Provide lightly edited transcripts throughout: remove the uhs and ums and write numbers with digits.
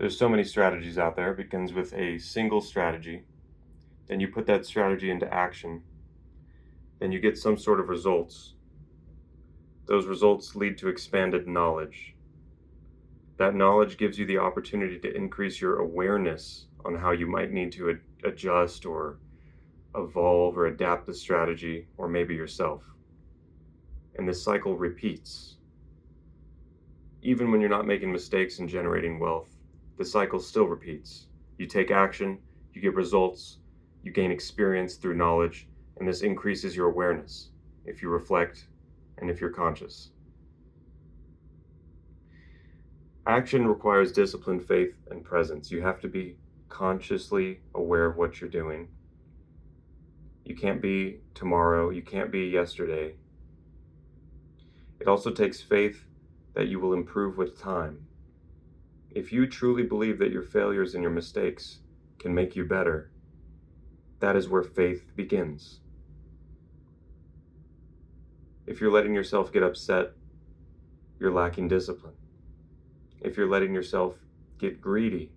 There's so many strategies out there. It begins with a single strategy. Then you put that strategy into action. Then you get some sort of results. Those results lead to expanded knowledge. That knowledge gives you the opportunity to increase your awareness on how you might need to adjust or evolve or adapt the strategy, or maybe yourself. And this cycle repeats. Even when you're not making mistakes and generating wealth, the cycle still repeats. You take action, you get results, you gain experience through knowledge, and this increases your awareness if you reflect and if you're conscious. Action requires discipline, faith, and presence. You have to be consciously aware of what you're doing. You can't be tomorrow, you can't be yesterday. It also takes faith that you will improve with time. If you truly believe that your failures and your mistakes can make you better, that is where faith begins. If you're letting yourself get upset, you're lacking discipline. If you're letting yourself get greedy,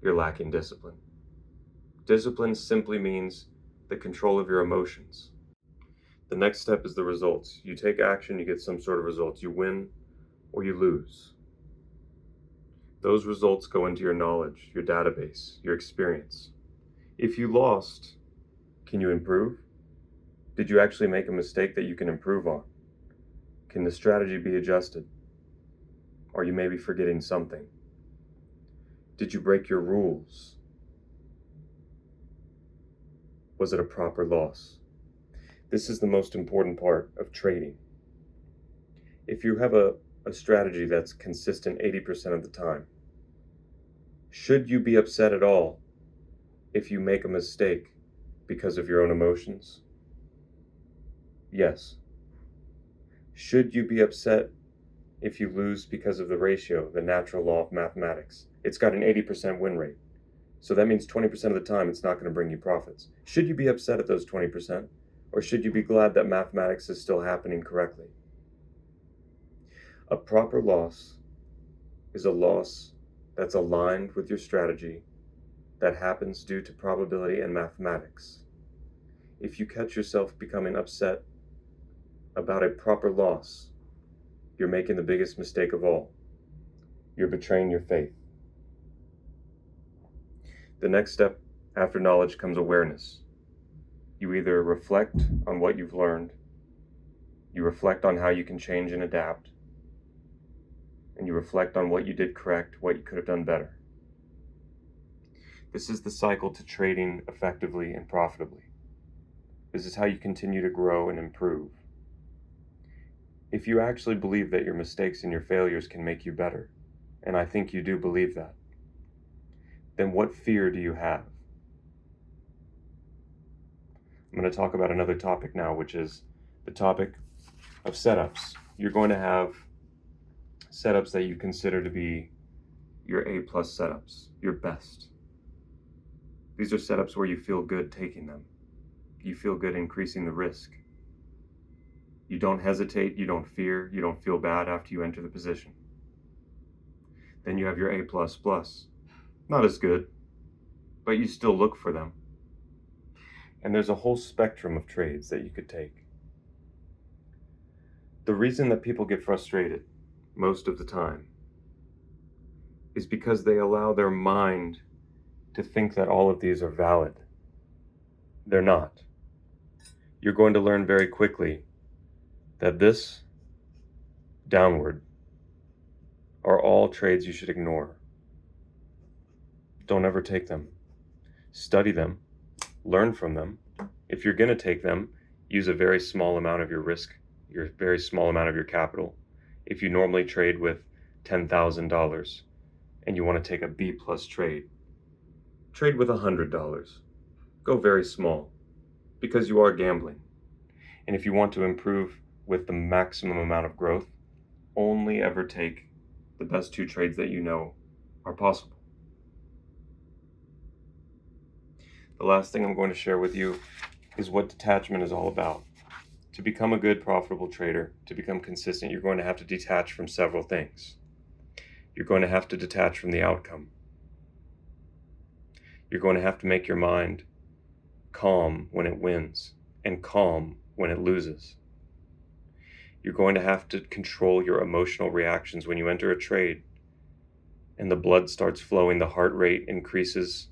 you're lacking discipline. Discipline simply means the control of your emotions. The next step is the results. You take action, you get some sort of results. You win or you lose. Those results go into your knowledge, your database, your experience. If you lost, can you improve? Did you actually make a mistake that you can improve on? Can the strategy be adjusted? Are you maybe forgetting something? Did you break your rules? Was it a proper loss? This is the most important part of trading. If you have a strategy that's consistent 80% of the time, should you be upset at all if you make a mistake because of your own emotions? Yes. Should you be upset if you lose because of the ratio, the natural law of mathematics? It's got an 80% win rate. So that means 20% of the time it's not going to bring you profits. Should you be upset at those 20%? Or should you be glad that mathematics is still happening correctly? A proper loss is a loss that's aligned with your strategy that happens due to probability and mathematics. If you catch yourself becoming upset about a proper loss, you're making the biggest mistake of all. You're betraying your faith. The next step after knowledge comes awareness. You either reflect on what you've learned, you reflect on how you can change and adapt, and you reflect on what you did correct, what you could have done better. This is the cycle to trading effectively and profitably. This is how you continue to grow and improve. If you actually believe that your mistakes and your failures can make you better, and I think you do believe that, then what fear do you have? I'm going to talk about another topic now, which is the topic of setups. You're going to have setups that you consider to be your A+ setups, your best. These are setups where you feel good taking them. You feel good increasing the risk. You don't hesitate, you don't fear, you don't feel bad after you enter the position. Then you have your A++. Not as good, but you still look for them. And there's a whole spectrum of trades that you could take. The reason that people get frustrated most of the time is because they allow their mind to think that all of these are valid. They're not. You're going to learn very quickly that this downward are all trades you should ignore. Don't ever take them. Study them, learn from them. If you're going to take them, use a very small amount of your risk, your very small amount of your capital. If you normally trade with $10,000 and you want to take a B+ trade, trade with $100. Go very small, because you are gambling. And if you want to improve with the maximum amount of growth, only ever take the best 2 trades that you know are possible. The last thing I'm going to share with you is what detachment is all about. To become a good, profitable trader, to become consistent, you're going to have to detach from several things. You're going to have to detach from the outcome. You're going to have to make your mind calm when it wins and calm when it loses. You're going to have to control your emotional reactions when you enter a trade and the blood starts flowing, the heart rate increases.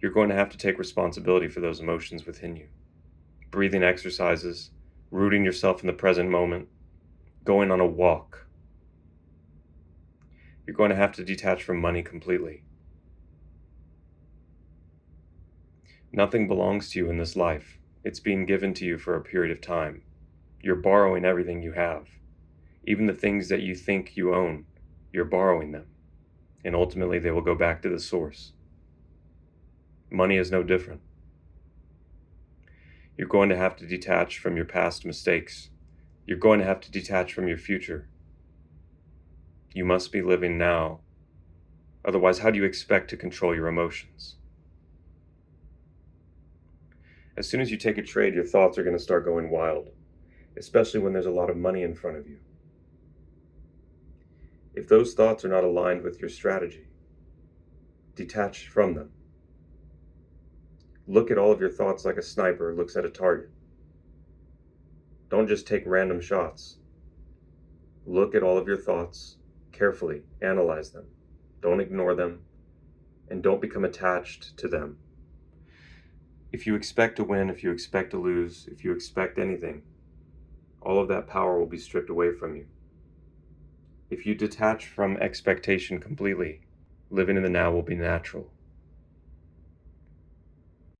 You're going to have to take responsibility for those emotions within you. Breathing exercises, rooting yourself in the present moment, going on a walk. You're going to have to detach from money completely. Nothing belongs to you in this life. It's being given to you for a period of time. You're borrowing everything you have. Even the things that you think you own, you're borrowing them. And ultimately they will go back to the source. Money is no different. You're going to have to detach from your past mistakes. You're going to have to detach from your future. You must be living now. Otherwise, how do you expect to control your emotions? As soon as you take a trade, your thoughts are going to start going wild, especially when there's a lot of money in front of you. If those thoughts are not aligned with your strategy, detach from them. Look at all of your thoughts like a sniper looks at a target. Don't just take random shots. Look at all of your thoughts carefully, analyze them. Don't ignore them, and don't become attached to them. If you expect to win, if you expect to lose, if you expect anything, all of that power will be stripped away from you. If you detach from expectation completely, living in the now will be natural.